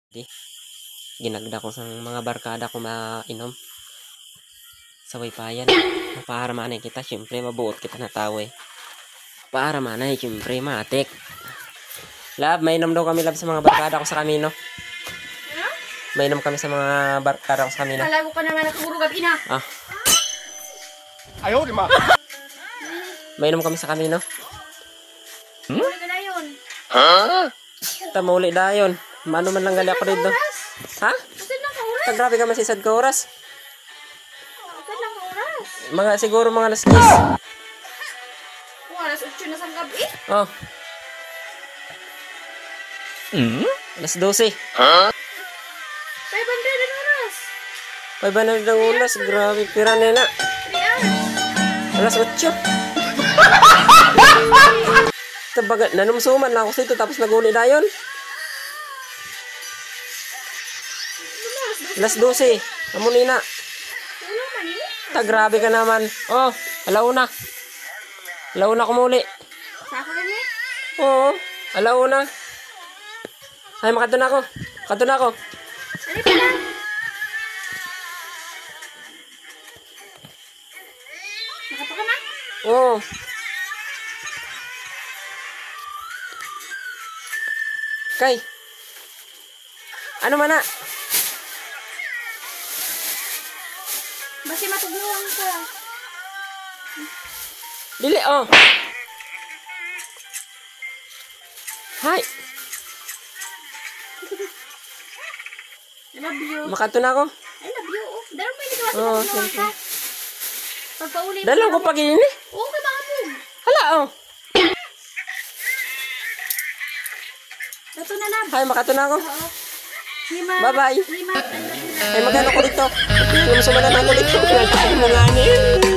Di, ginagda ko sa mga barkada ko mainom sa wipayan. Para manay kita, syempre mabuot kita na tao eh. Para manay, syempre matik. Lab, mainom daw kami lab sa mga barkada ko sa kamino. Mainom kami sa mga barkada ko sa kamino. Kalago ka naman nakaguro gabi na. Ah, Ayaw, di ma. mainom kami sa kamino. Muli ka na yun. Tamuli dayon. Mano man lang gali ako dito. Ha? Saan lang ka oras? Grabe ka masisad ka oras. Saan lang ka oras? Mga siguro mga alas 10. Kung alas 8 na sa gabi. Oh. Alas 12. 500 ang oras. 500 ang oras. Grabe, pira na na. 3 hours. Alas 8. Tabaga, nanumsuman na ako sa ito tapos naguli dayon. Alas 12. Amuli na. Ulo man ini. Grabe ka naman. Oh, alauna. Alauna ko muli. Sa ako rin eh. Oo, alauna. Ay, makato na ako. Makato na ako. Ano pa lang? Nakato ka na? Oo. Kay. Ano man na? Basi matugluan ka. Dili, oh. Hi. I love you. Makato na ako. I love you. Oh. Dalang mo hindi ka basi Oo, matugluan siyempre. ka. Pagpauli mo. Dalang ko pag ini. Oo, may mga mo. Hala, oh. Ito na lang. Hi, makato na ako. Oo. Lima. Bye-bye. Lima. Ay, magkano ko dito? Yung sumanan ako dito. Mga angin.